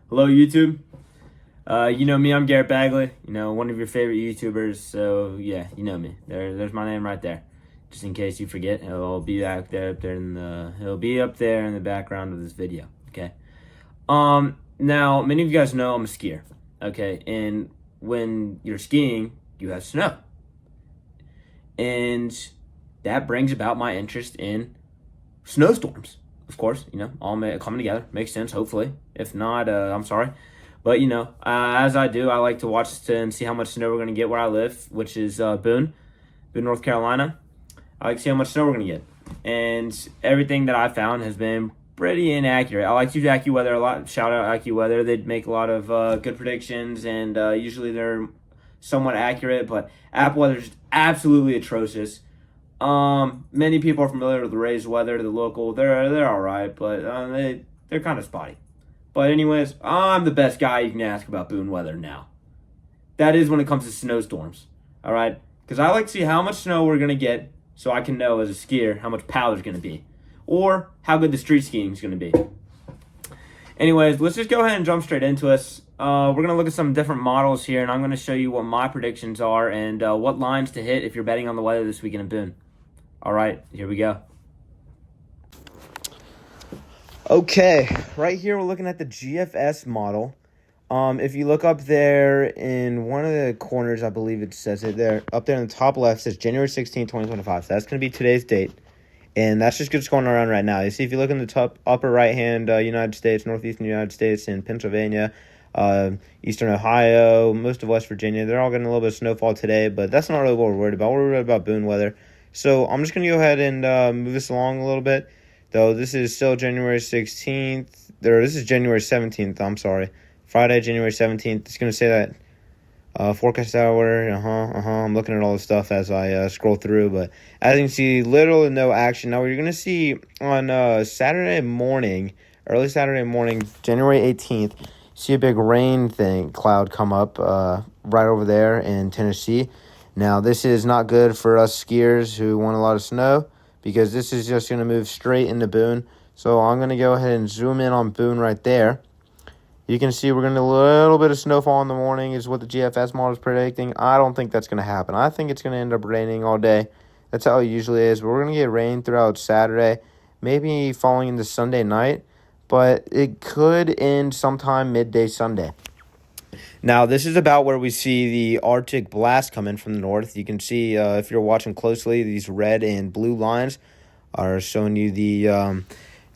Hello, YouTube. You know me, I'm Garrett Bagley, one of your favorite YouTubers. So, yeah, you know me. There's my name right there. Just in case you forget, it'll be it'll be up there in the background of this video, okay? Now, many of you guys know I'm a skier, okay? And when you're skiing, you have snow. And that brings about my interest in snowstorms. Of course, all coming together. Makes sense, hopefully. If not, I'm sorry. But, as I do, I like to watch and see how much snow we're going to get where I live, which is Boone, North Carolina. I like to see how much snow we're going to get. And everything that I found has been pretty inaccurate. I like to use AccuWeather a lot. Shout out AccuWeather. They make a lot of good predictions, and usually they're somewhat accurate, but AppWeather is absolutely atrocious. Many people are familiar with the Raised Weather, the local. They're all right, but they're kind of spotty. But anyways, I'm the best guy you can ask about Boone weather now. That is when it comes to snowstorms. All right, because I like to see how much snow we're gonna get, so I can know as a skier how much power there's gonna be, or how good the street skiing is gonna be. Anyways, let's just go ahead and jump straight into us. We're gonna look at some different models here, and I'm gonna show you what my predictions are and what lines to hit if you're betting on the weather this weekend in Boone. All right, here we go. Okay, right here we're looking at the GFS model. If you look up there in one of the corners, I believe it says it there. Up there in the top left says January 16, 2025. So that's going to be today's date. And that's just going around right now. You see, if you look in the top upper right-hand United States, northeastern United States, in Pennsylvania, eastern Ohio, most of West Virginia, they're all getting a little bit of snowfall today, but that's not really what we're worried about. We're worried about Boone weather. So I'm just going to go ahead and move this along a little bit. Though this is still January 16th. This is January 17th, I'm sorry. Friday, January 17th. It's going to say that forecast hour. I'm looking at all the stuff as I scroll through. But as you can see, little to no action. Now, you're going to see on Saturday morning, early Saturday morning, January 18th, see a big rain cloud come up right over there in Tennessee. Now, this is not good for us skiers who want a lot of snow, because this is just going to move straight into Boone. So I'm going to go ahead and zoom in on Boone right there. You can see we're going to a little bit of snowfall in the morning is what the GFS model is predicting. I don't think that's going to happen. I think it's going to end up raining all day. That's how it usually is. But we're going to get rain throughout Saturday, maybe falling into Sunday night. But it could end sometime midday Sunday. Now, this is about where we see the Arctic blast come in from the north. You can see, if you're watching closely, these red and blue lines are showing you the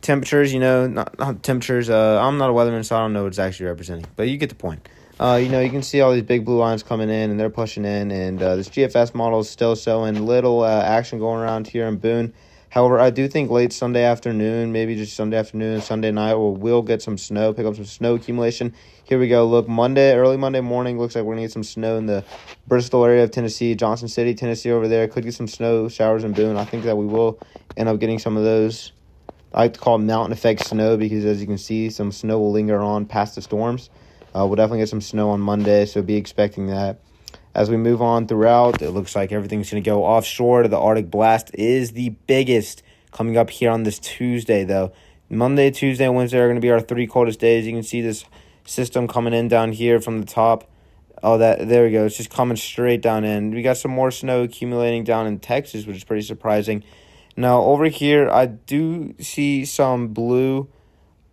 temperatures. Not temperatures. I'm not a weatherman, so I don't know what it's actually representing. But you get the point. You can see all these big blue lines coming in, and they're pushing in. And this GFS model is still showing little action going around here in Boone. However, I do think late Sunday afternoon, maybe just Sunday afternoon, Sunday night, we'll get some snow, pick up some snow accumulation. Here we go. Look, early Monday morning, looks like we're going to get some snow in the Bristol area of Tennessee, Johnson City, Tennessee over there. Could get some snow showers in Boone. I think that we will end up getting some of those. I like to call it mountain effect snow because, as you can see, some snow will linger on past the storms. We'll definitely get some snow on Monday, so be expecting that. As we move on throughout, it looks like everything's going to go offshore. The Arctic blast is the biggest coming up here on this Tuesday, though. Monday, Tuesday, and Wednesday are going to be our three coldest days. You can see this system coming in down here from the top. There we go. It's just coming straight down in. We got some more snow accumulating down in Texas, which is pretty surprising. Now, over here, I do see some blue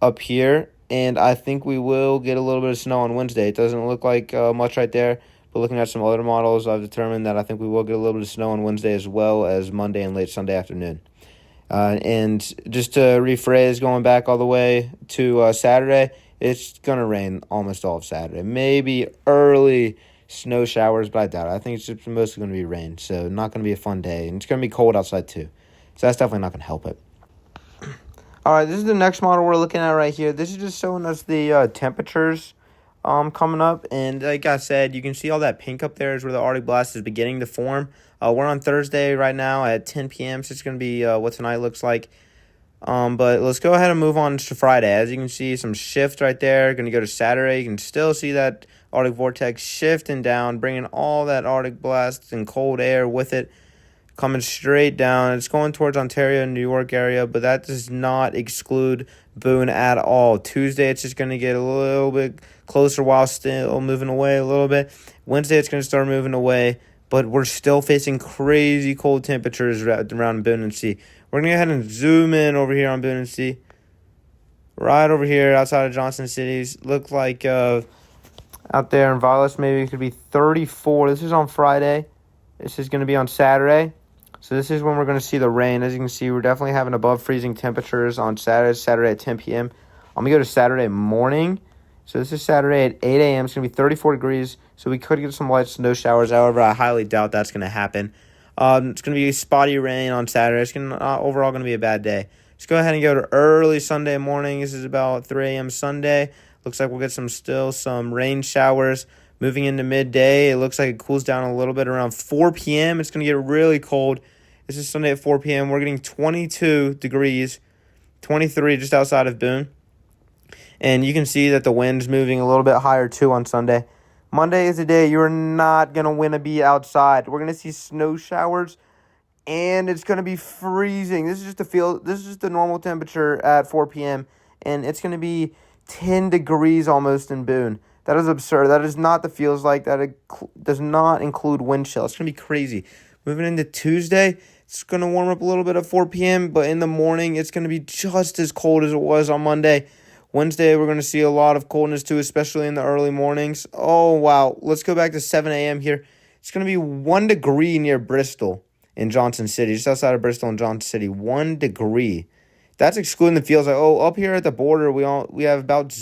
up here, and I think we will get a little bit of snow on Wednesday. It doesn't look like much right there. But looking at some other models, I've determined that I think we will get a little bit of snow on Wednesday as well as Monday and late Sunday afternoon. And just to rephrase, going back all the way to Saturday, it's going to rain almost all of Saturday. Maybe early snow showers, but I doubt it. I think it's just mostly going to be rain, so not going to be a fun day. And it's going to be cold outside too, so that's definitely not going to help it. All right, this is the next model we're looking at right here. This is just showing us the temperatures coming up, and like I said, you can see all that pink up there is where the Arctic blast is beginning to form. We're on Thursday right now at 10 p.m., so it's going to be what tonight looks like. But let's go ahead and move on to Friday. As you can see, some shift right there. Going to go to Saturday. You can still see that Arctic vortex shifting down, bringing all that Arctic blast and cold air with it. coming straight down. It's going towards Ontario and New York area, but that does not exclude Boone at all. Tuesday, it's just going to get a little bit closer while still moving away a little bit. Wednesday, it's going to start moving away, but we're still facing crazy cold temperatures around Boone and Sea. We're going to go ahead and zoom in over here on Boone and Sea. Right over here outside of Johnson Cities. Look like out there in Vilas, maybe it could be 34. This is on Friday. This is going to be on Saturday. So this is when we're going to see the rain. As you can see, we're definitely having above freezing temperatures on Saturday at 10 p.m. I'm going to go to Saturday morning. So this is Saturday at 8 a.m. It's going to be 34 degrees. So we could get some light snow showers. However, I highly doubt that's going to happen. It's going to be spotty rain on Saturday. It's overall going to be a bad day. Let's go ahead and go to early Sunday morning. This is about 3 a.m. Sunday. Looks like we'll get some rain showers. Moving into midday, it looks like it cools down a little bit around 4 p.m. It's going to get really cold. This is Sunday at 4 p.m. We're getting 22 degrees, 23 just outside of Boone. And you can see that the wind's moving a little bit higher too on Sunday. Monday is a day you're not going to want to be outside. We're going to see snow showers, and it's going to be freezing. This is just the normal temperature at 4 p.m., and it's going to be 10 degrees almost in Boone. That is absurd. That is not the feels like. That does not include wind chill. It's going to be crazy. Moving into Tuesday, it's going to warm up a little bit at 4 p.m., but in the morning, it's going to be just as cold as it was on Monday. Wednesday, we're going to see a lot of coldness too, especially in the early mornings. Oh, wow. Let's go back to 7 a.m. here. It's going to be 1 degree near Bristol in Johnson City, just outside of Bristol and Johnson City. 1 degree. That's excluding the feels like, up here at the border, we have about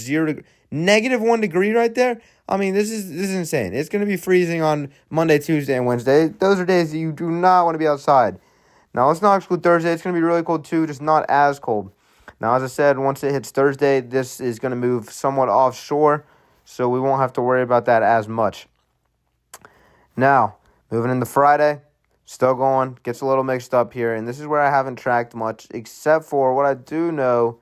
negative 1 degree right there. I mean, this is insane. It's going to be freezing on Monday, Tuesday, and Wednesday. Those are days that you do not want to be outside. Now, let's not exclude Thursday. It's going to be really cold too, just not as cold. Now, as I said, once it hits Thursday, this is going to move somewhat offshore, so we won't have to worry about that as much. Now, moving into Friday, still going, gets a little mixed up here, and this is where I haven't tracked much, except for what I do know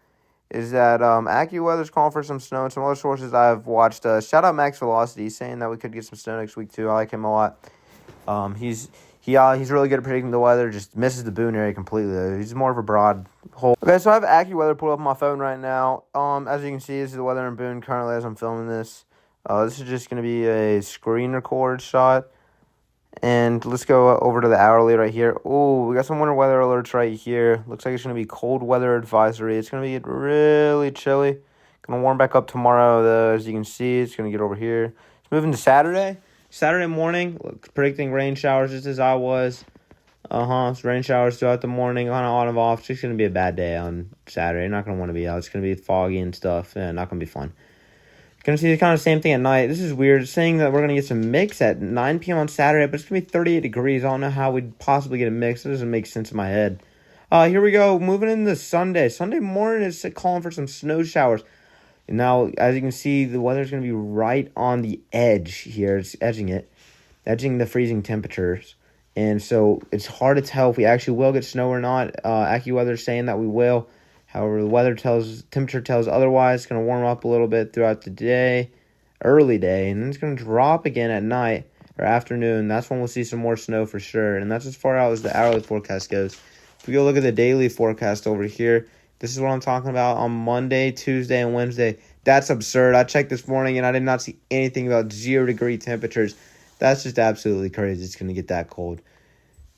is that AccuWeather's calling for some snow, and some other sources I've watched. Shout out Max Velocity, saying that we could get some snow next week too. I like him a lot. He's really good at predicting the weather, just misses the Boone area completely, though. He's more of a broad hole. Okay, so I have AccuWeather pulled up on my phone right now. As you can see, this is the weather in Boone currently as I'm filming this. This is just going to be a screen record shot. And let's go over to the hourly right here. Oh, we got some winter weather alerts right here. Looks like it's going to be cold weather advisory. It's going to be really chilly. Going to warm back up tomorrow, though. As you can see, it's going to get over here. It's moving to Saturday. Saturday morning, predicting rain showers just as I was. Rain showers throughout the morning, on and off. It's just going to be a bad day on Saturday. You're not going to want to be out. It's going to be foggy and stuff. Yeah, not going to be fun. Going to see the kind of same thing at night. This is weird. It's saying that we're going to get some mix at 9 p.m. on Saturday, but it's going to be 38 degrees. I don't know how we'd possibly get a mix. It doesn't make sense in my head. Here we go. Moving into Sunday. Sunday morning is calling for some snow showers. And now, as you can see, the weather's going to be right on the edge here. It's edging the freezing temperatures. And so it's hard to tell if we actually will get snow or not. AccuWeather is saying that we will. However, the temperature tells otherwise. It's going to warm up a little bit throughout the day, early day, and then it's going to drop again at night or afternoon. That's when we'll see some more snow for sure, and that's as far out as the hourly forecast goes. If we go look at the daily forecast over here, this is what I'm talking about on Monday, Tuesday, and Wednesday. That's absurd. I checked this morning, and I did not see anything about 0 degree temperatures. That's just absolutely crazy. It's going to get that cold.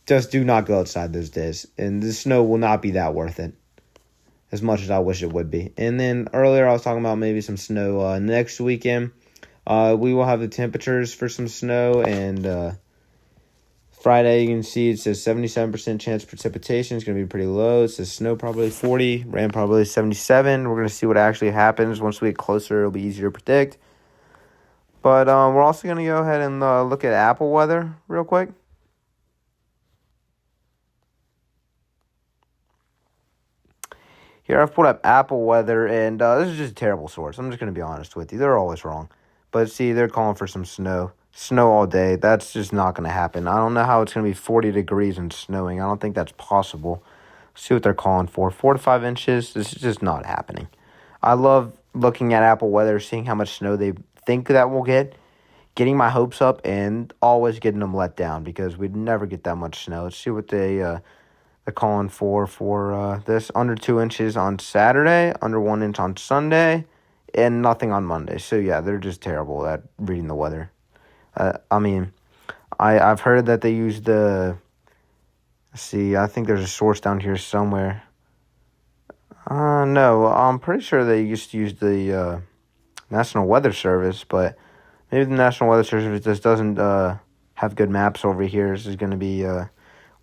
Just do not go outside those days, and the snow will not be that worth it, as much as I wish it would be. And then earlier I was talking about maybe some snow next weekend. We will have the temperatures for some snow. And Friday, you can see it says 77% chance of precipitation. It's going to be pretty low. It says snow probably 40, rain probably 77. We're going to see what actually happens. Once we get closer, it'll be easier to predict. But we're also going to go ahead and look at Apple weather real quick. Here, I've pulled up Apple weather, and this is just a terrible source. I'm just going to be honest with you. They're always wrong. But see, they're calling for some snow. Snow all day. That's just not going to happen. I don't know how it's going to be 40 degrees and snowing. I don't think that's possible. See what they're calling for. 4 to 5 inches. This is just not happening. I love looking at Apple weather, seeing how much snow they think that we'll get. getting my hopes up and always getting them let down because we'd never get that much snow. Let's see what they're calling for this. Under 2 inches on Saturday, under 1 inch on Sunday, and nothing on Monday. So, yeah, they're just terrible at reading the weather. I mean, I've heard that they use the... Let's see, I think there's a source down here somewhere. No, I'm pretty sure they used to use the National Weather Service, but maybe the National Weather Service just doesn't have good maps over here. This is going to be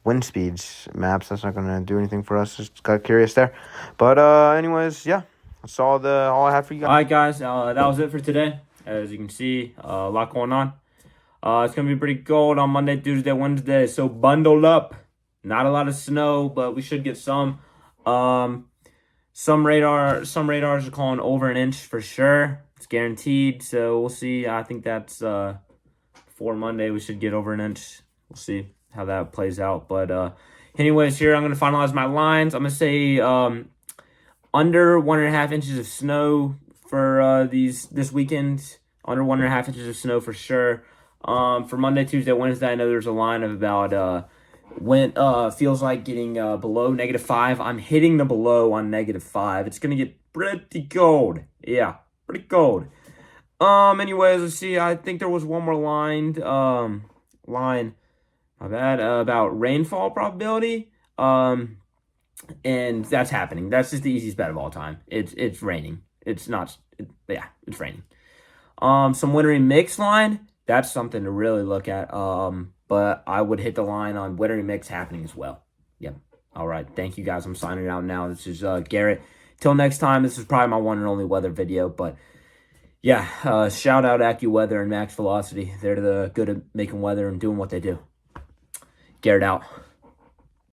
wind speeds maps. That's not going to do anything for us. Just got curious there. But anyways, yeah, that's all I have for you guys. All right, guys, that was it for today. As you can see, a lot going on. It's going to be pretty cold on Monday, Tuesday, Wednesday, so bundle up. Not a lot of snow, but we should get some. Some radars are calling over an inch for sure. It's guaranteed, so we'll see. I think that's for Monday. We should get over an inch. We'll see how that plays out. But anyways, here I'm going to finalize my lines. I'm going to say under 1.5 inches of snow for this weekend. Under 1.5 inches of snow for sure. For Monday, Tuesday, Wednesday, I know there's a line of about feels like getting below -5. I'm hitting the below on -5. It's gonna get pretty cold. Yeah, pretty cold. Anyways, let's see. I think there was one more line. My bad. About rainfall probability. And that's happening. That's just the easiest bet of all time. It's raining. It's not. It's raining. Some wintry mix line. That's something to really look at. But I would hit the line on wintry mix happening as well. Yep. All right. Thank you, guys. I'm signing out now. This is Garrett. Till next time, this is probably my one and only weather video. But, yeah, shout out AccuWeather and Max Velocity. They're the good at making weather and doing what they do. Garrett out.